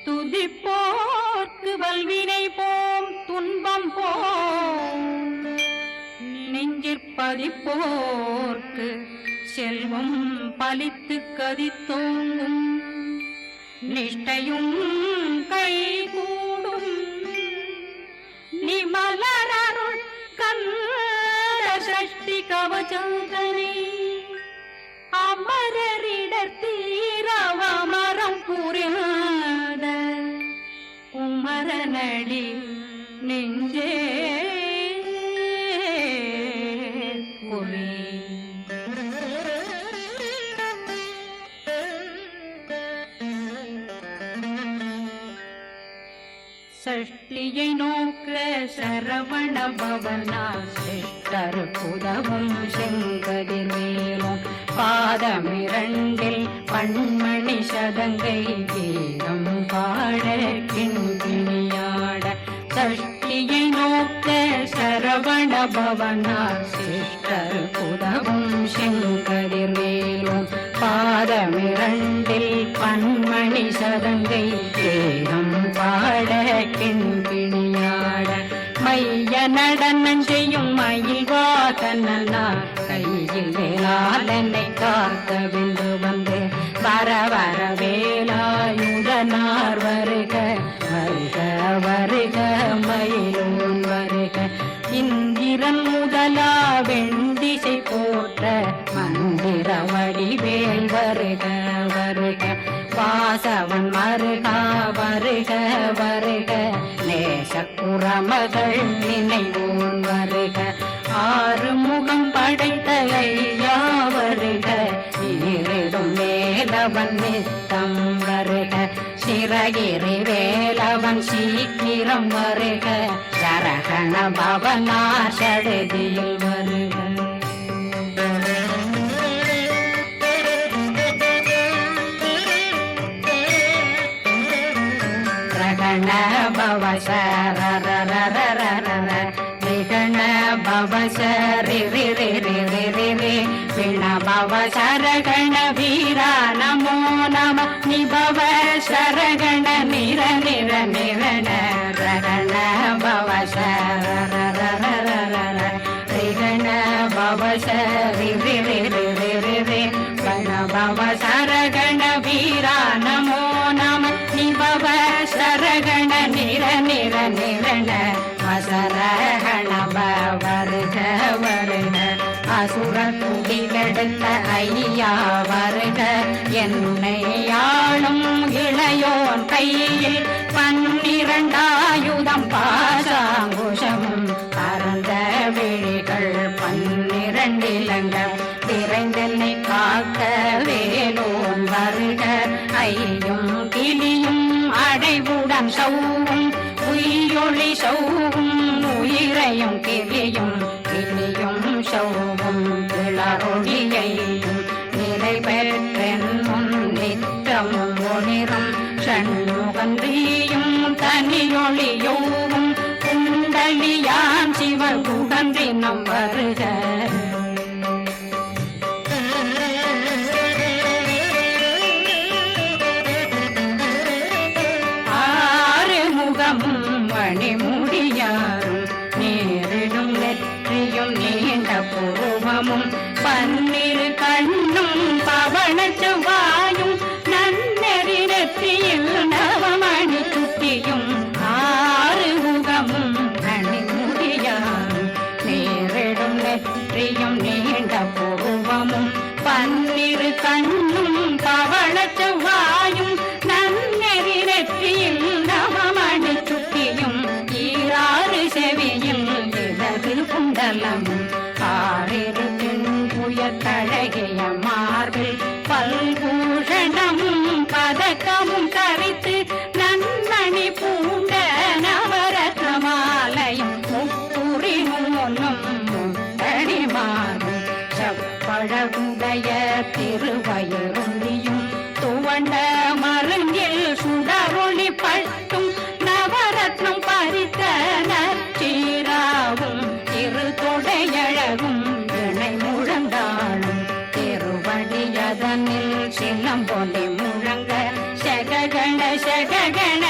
துதிப்போர்க்கு வல்வினை போம் துன்பம் போம் நெஞ்சிற்பதிப்போர்க்கு செல்வம் பலித்து கதித்தோங்கும் நிஷ்டையும் கைகூடும் நிமலரருள் கந்த சஷ்டி கவசந்தனை அமரரிடர் தீரவமரம் புரியாத குமரனடி நெஞ்சே சஷ்டியை நோக்க சரவண பவனா சிஷ்டர் புதவும் செங்கதிர்வேலும் பாதமிரண்டில் பண்மணி சதங்கை கீதம் பாட கிண்கிணியாட சஷ்டியை நோக்க சரவண பவனா சிஷ்டர் புதவும் செங்கதிர்வேலும் பாதமிரண்டில் பண்மணி சதங்கை கீதம் பாட கிண்கிணியாட மைய நடனம் செய்யும் மயில் வாகனா கையில் வேளாளனை காக்க விந்து வந்து வர வர வேலாயுதனார் வருக வருக வருக மயிலோன் வருக இந்திரன் முதலா வெண்டிசை போற்ற மந்திர வடிவேல் வருக வருக வாசவன் மருகா வருக வருக நேசக்குறமகள் நினைவோன் வருக ஆறு முகம் படைத்த ஐயா வருக ஈரிடும் வேலவன் நித்தம் வருக சிறகிரி வேலவன் சீக்கிரம் வருக சரகண பவனார் சடுதியில் வருக விகண பவசரி விண பவ சரகண வீரா நமோ நம நிபவ சரகண நிர நிர நிரண ரண பவசர விகண பவசரி கண பவ சரகண வீரா நமோ நம நிபவ சரகண நிர நிர நிரண வசரகண வருக வருக அசுர துடிகெடுத்த ஐயா வருக என்னை ஆளும் இளையோன் கையில் 12 ஆயுதம் பாசாங்குஷமும் பரந்த விழிகள் 12 இலங்கள் விரைந்தென்னை காக்க வேலோன் வருக ஐயும் கிளியும் அடைவுடன் சௌவும் உயிரொளி சௌவும் உயிரையும் கிளியும் கிளியும் சௌவும் இளரொளியையும் நிலை பெற்றென் முன் நித்தமும் ஒளிரும் சண்முகன்றியும் தனியொளியோவும் குண்டலியான் சிவ குகன்றினம் வருக மணிமுடியாரும் நேரிடும் நெற்றியும் நீண்ட பூர்வமும் 12 கண்ணும் பவன செவ்வாயும் நன்னெறி நெற்றியில் நவமணி சுட்டியும் 6 முகமும் மணிமுடியாரும் நேரிடும் நெற்றியும் நீண்ட பூர்வமும் 12 கண்ணும் பவன செவ்வாயும் நன்னெறி நெற்றியில் நவமணி சுட்டியும் 6 செவியில் இடது குண்டலம் 6 புயத்தழகிய மார்பில் பல்பூஷணமும் பதக்கமும் தரித்து நன்மணி பூண்ட நவரத்ன மாலையும் முப்புரி மூன்றும் முத்தடிமாறும் செப்பழகுடைய திருவயருந்தியும் துவண்ட மருங்கில் சுடரொளி பட்டும் நவரத்னம் பறித்த நச்சீராவும் இரு தொடையழகும் இணை முழந்தாளும் திருவடியதனில் சிலம்பொலி முழங்க சககண சககண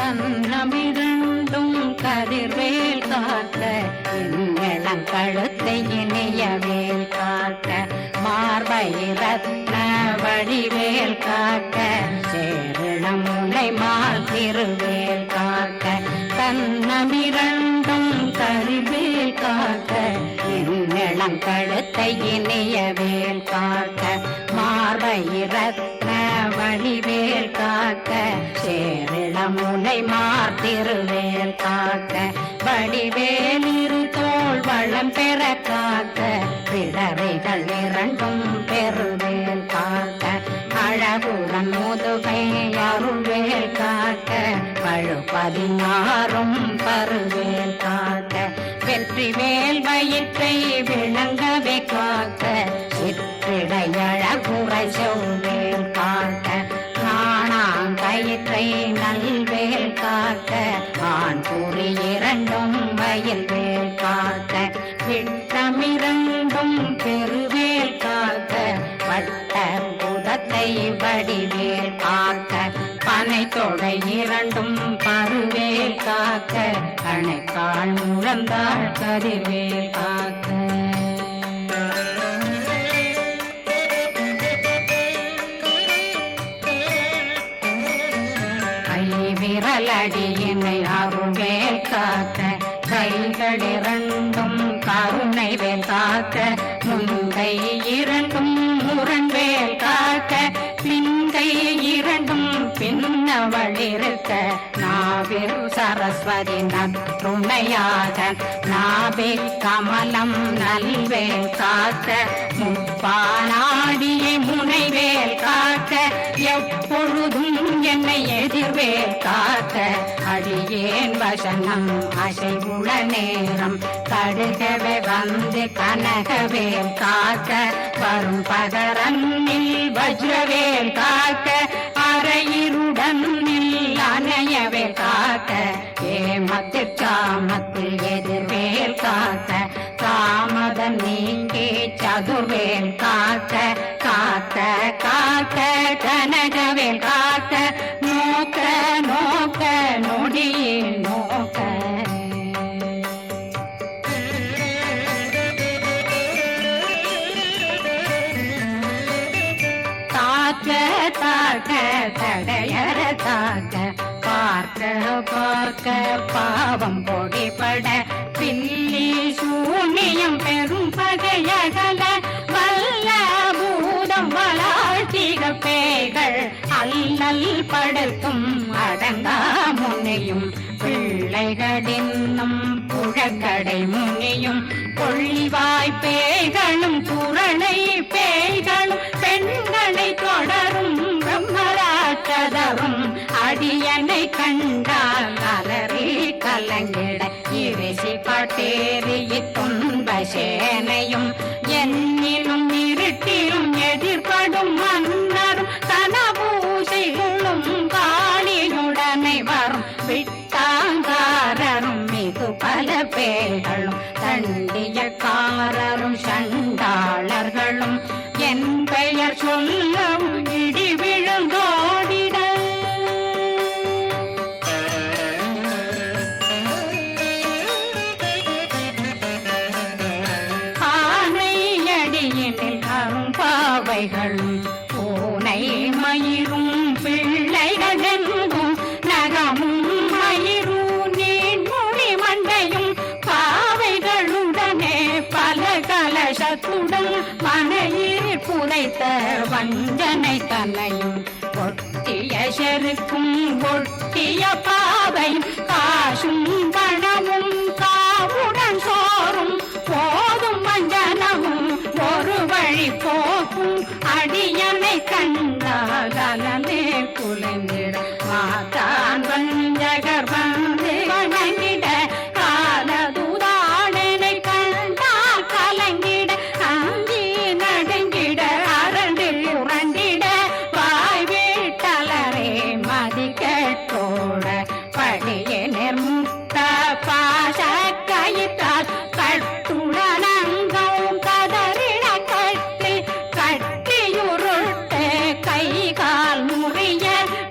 கண்ணமிரண்டும் கதிர்வேல் காக்க இளங்கழுத்தை இனியவேல் காக்க மார்பை ரத்ன வடிவேல் காக்க சேரிளம் முனை மால் திருவேல் காக்க கண்ணமிரண்டும் கதிர்வேல் காக்க இளங்கழுத்தை இனியவேல் காக்க மார்பை ரத்ன வடிவேல் காக்க சேரிளம் முனை மார் திருவேல் காக்க வடிவேல் இரு தோள் வளம் பெற காக்க பிடரைகள் இரண்டும் பெருவேல் காக்க அழகுடன் முதுகை அருள்வேல் காக்க பழு 16 பருவேல் காக்க வெற்றி வேல் வயிற்றை விளங்கவே காக்க சிற்றிடையழகுரை செவ்வேல் காக்க நாணாங்கயிற்றை நல்வேல் காக்க ஆண் குறி இரண்டும் வயல்வேல் காக்க விட்டமிரண்டும் பெருவேல் காக்க வட்ட புதத்தை வடிவேல் காக்க பனை தொடை இரண்டும் பருவேல் காக்க அணைக்கால் முழந்தாள் கதிர்வேல் காக்க விரலடியினை அருள்வேல் காக்க கைகள் இரண்டும் கருணை வேல் காக்க முந்தை இரண்டும் முரண்வேல் காக்க பிந்தை இரண்டும் பின்னவளிருக்க நாவில் சரஸ்வதி நற்றுணையாக நாவே கமலம் நல்வேல் காக்க முப்பானாடியை முனைவேல் காக்க எப்பொழுதும் என்னை எதிர்வேல் காக்க அடியேன் வசனம் அசைவுள நேரம் கடுகவே வந்து கனகவேல் காக்க வரும் பகரன்னில் வஜ்ரவேல் காக்க அரையிருடன் அணையவே காக்க ஏமத்தில் காமத்தில் எதிர்வேல் காக்க காமதம் நீங்கி சதுர்வேல் காக்க காக்க காக்க கனகவேல் காக்க நோக்க நோக்க நொடியில் நோக்க தாக்க தாக்க தடையற தாக்க பார்க்க பார்க்க பாவம் பொடிபட பில்லி சூனியம் பெரும் பகையகல வல்ல பூதம் வளாழ்த்திக பேய்கள் அல்லல் படுத்தும் அடங்கா முனையும் பிள்ளைகளின்னும் புழக்கடை முனியும் கொள்ளிவாய் பேய்களும் குரளை பேய்களும் பெண்களை தொடரும் பிரம்மராட்சதரும் அடியனை கண்டால் அலறி கலங்கிட இரிசி பட்டேறிய துன்ப சேனையும் என்னிலும் இருட்டிலும் எதிர்படும் மன்னரும் தனபூசைகளும் காளியுடனை வரும் விட்டாங்காரரும் மிகு பல பேர்களும் தண்டியக்காரரும் சண்டாளர்களும் என் பெயர் சொல்லவும் இடி விழுந்தோடிட ஆனையடியினில் அரும்பாவைகளும் பூனை மயிரும் பிள்ளைகளெங்கும் நகமும் மயிரும் நீண்மொழி மண்டையும் பாவைகளுடனே பல கலசத்துடன் மனையில் புதைத்த வஞ்சனை தலையும் ஒட்டிய செருக்கும் ஒட்டிய பாவையும் காசும் பணமும் காவுடன் சோறும் போதும் வஞ்சனமும் ஒரு வழி போக்கும் அடியனை கண்டால் அலனே குலைந்திட மாதான் வஞ்சகர் வந்து வணங்கிட காலதுதாடனை கண்டால் கலங்கிட அஞ்சி நடுங்கிட அரண்டு உரண்டிட வாய் வீட்டலரே மதிக்கட்டோட படியனர் முத்த பாச கயிற்றால் கட்டுடனங்கவும் கதறிட கட்டி கட்டியுருட்டு கை கால் முறிய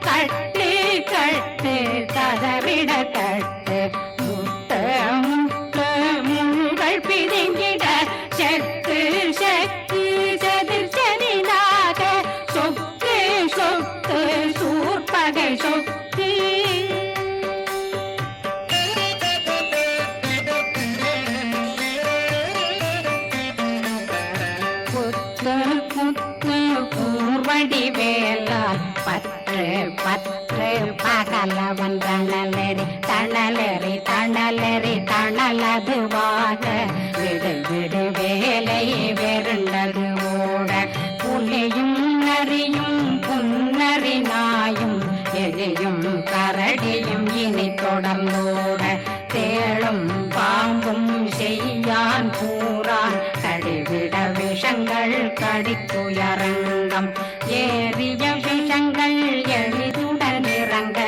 கட்டு கட்டு கத பற்று பற்று பகலவன் தணலெறி தணலெறி தணலெறி தணலதுவாக விடு விடு வேலை வெருண்டது ஓட புலியும் நரியும் புன்னறி நாயும் எலியும் கரடியும் இனி தொடர்ந்தோட தேளும் பாம்பும் செய்யான் கூறான் கடிவிட விஷங்கள் கடித்துயரங்கம் ஏறிய விஷங்கள் எளிதுடன் இறங்க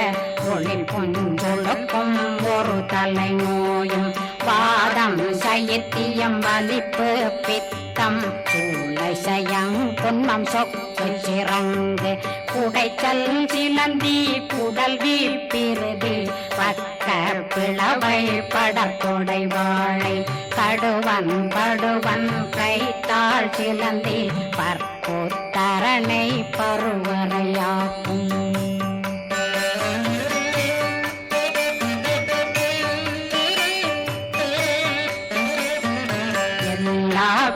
ஒளில் பொஞ்சொழுக்கும் ஒரு தலை நோயும் வாதம் சைத்தியம் வலிப்பு பித்தம் சூளைசயம் புன்மம் சொக்கு சிறங்கு குடைச்சல் சிலந்தி குடல் வீப்பிருதி பக்க பிளவை படத்தொடை வாழை கடுவன் படுவன் கைத்தாள் சிலந்தி பற்போத்தரணை பருவரையாக்கும்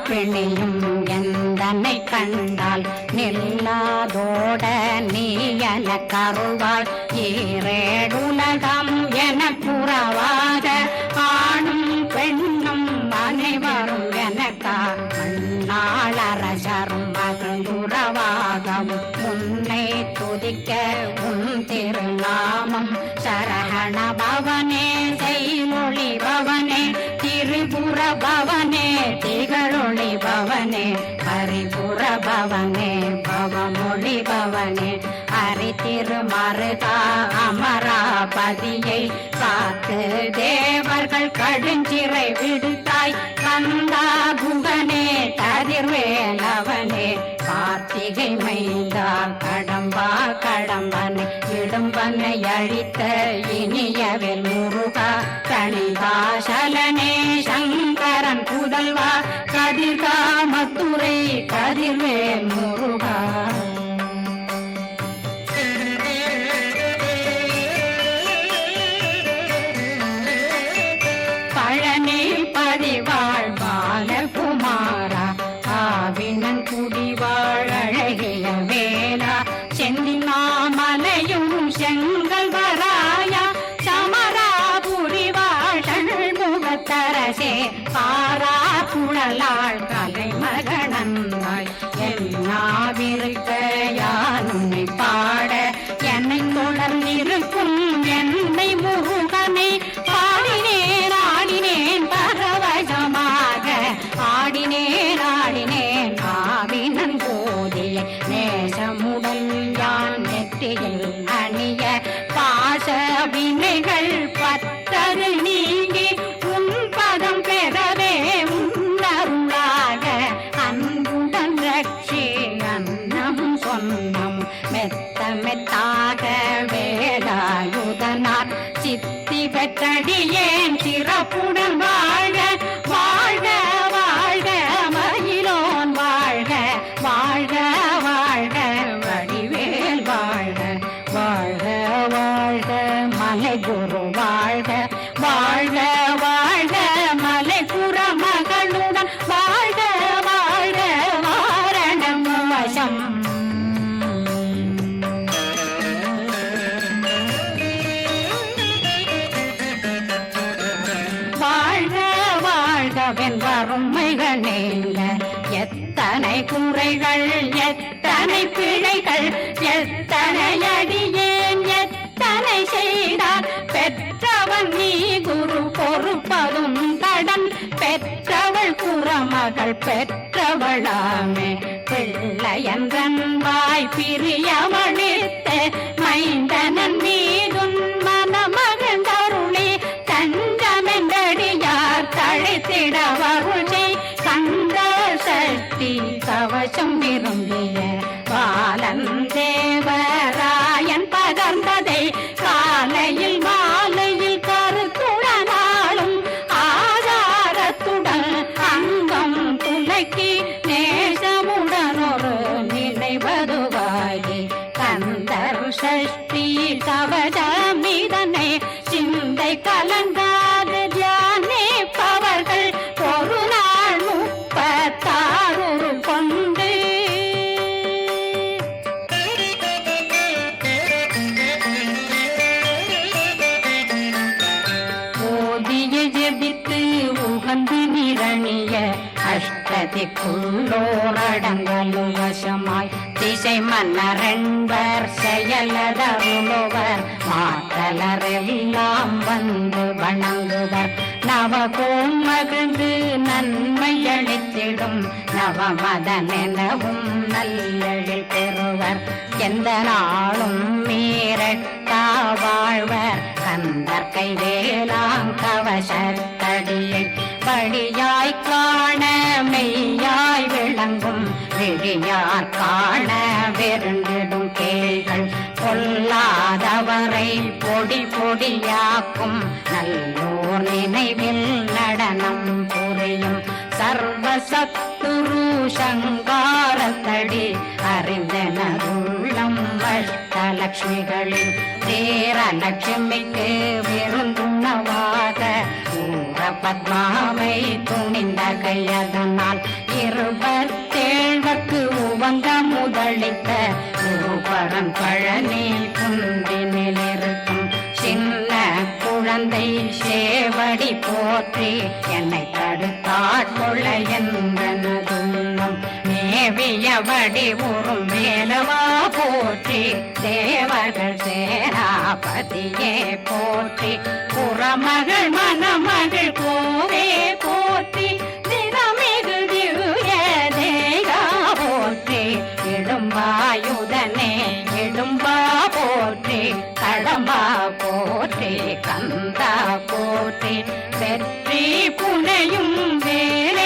பிணியும் எந்தனை கண்டால் நில்லாதோட நீ என கருவாய் ஈரேடுலகம் என புறவாக ஆணும் பெண்ணும் அனைவரும் எனக்கா மண்ணாளரசரும் மகளுறவாகவும் உன்னை துதிக்க உன் திருநாமம் சரஹண பவனே செய்மொழி பவனே திரிபுர பவனே திகழொளி பவனே ஹரிபுர பவனே பவமொழி பவனே ஹரி திருமருகா அமராபதியை காத்து தேவர்கள் கடுஞ்சிறை விடுத்தாய் கந்தா குகனே கதிர்வேலவனே கார்த்திகை மைந்தா கடம்பா கடம்பனை இடும்பனை அழித்த இனியவில் முருகா கணிகாசலனே சங்கரன் புதல்வா கதிர்காமத்துறை கதிர்வேல் முருகா பழனி பதிவாழ் பாலகுமாரா ஆவினன் குடிவாழ் அழகிய வேளா செந்திமாமலையும் செங்கல் வராயா சமராபுரி வாழல் முகத்தரசே பாரா குழலாள் கலை மகனந்தாய் என்னாவிருக்க யானுனை பாட என்னை தொடர்ந்திருக்கும் என்னை முருகனை பாடினேன் ஆடினேன் பரவசமாக ஆடினேன் ஆடினேன் ஆவினன் போதிய நேசமுடல் யான் நெற்றியில் அணிய பாச வினைகள் பத்தது நீங்கி உன் பதம் பெறவே உன்னருளாக அன்புடன் ரட்சி அன்னம் சொன்னம் மெத்த மெத்தாக வேலாயுதனார் சித்தி பெற்றடியேன் சிறப்புடன் வாழ வாழ்க வாழ்க மயிலோன் வாழ்க வாழ்க வாழ்க வடிவேல் வாழ்க வாழ்க வாழ்க மலை குரு வாழ்க வாழ்க வாழ்க மலை குர மகளுடன் வாழ்க வாழ்க வாரணம் வசம் வாழ்க வாழ்கவென் வறுமைகள் நீங்க எத்தனை குறைகள் எத்தனை பிழைகள் எத்தனை அடியேன் எத்தனை செய்தார் பெற்றவன் நீ குரு பொறுப்பதும் கடன் பெற்றவள் குறமகள் பெற்றவளாமே பிள்ளையன்றன் வாய் பிரியமளித்த மைந்தனன் மீதுன் மனமகந்தருளி தஞ்சமென்றடியார் தழைத்திட வருளை கந்த சக்தி கவசம் விரும்பிய பாலன் தேவராயன் பகர்ந்ததை காலையில் மாலையில் கருத்துடனாலும் ஆதாரத்துடன் அங்கம் துலக்கி நேசமுடன் ஒரு நினைவதுவாகி கந்தர் சஷ்டி கவசமிதனை சிந்தை கலங்காது தியானிப்பவர்கள் ஒரு நாள் 36 கொண்டு சன்னதிக்குள்ளோரடங்கலும் வசமாய் திசை மன்னரென்பர் செயலதருளுவர் மாற்றலரெல்லாம் வந்து வணங்குவர் நவகோம் மகிழ்ந்து நன்மையளித்திடும் நவமதனெனவும் நல்லெழில் பெறுவர் எந்த நாளும் மீறட்டா வாழ்வர் கந்தர் கைவேலாம் கவசத்தடியை படியாய் காண மெய்யாய் விளங்கும் விழியார் காண வெருண்டிடும் கேள்கள் பொல்லாதவரை பொடி பொடியாக்கும் நல்லோர் நினைவில் நடனம் புரியும் சர்வசத்துரு சங்காரத்தடி அறிந்தனருள்ளம் அஷ்டலட்சுமிகளில் தேரலட்சுமிக்கு விருந்துணவாக ஊர பத்மாவை துணிந்த கையதனால் 27 உவங்க முதலித்த குருபரன் பழனி குந்தினில் இருக்கும் சின்ன குழந்தை சேவடி போற்றி என்னை தடுத்தாட்கொள்ள என்றனதுள்ளம் மேவியபடி உறும் மேலவா போற்றி தேவர்கள் சேனாபதியே போற்றி புறமகள் மணமகள் கோவே போற்றி தினமிகு திவ்ய தேகா போற்றி இடும்பாயுதனே இடும்பா போற்றி கடம்பா போற்றி கந்தா போற்றி வெற்றி புனையும் வேல்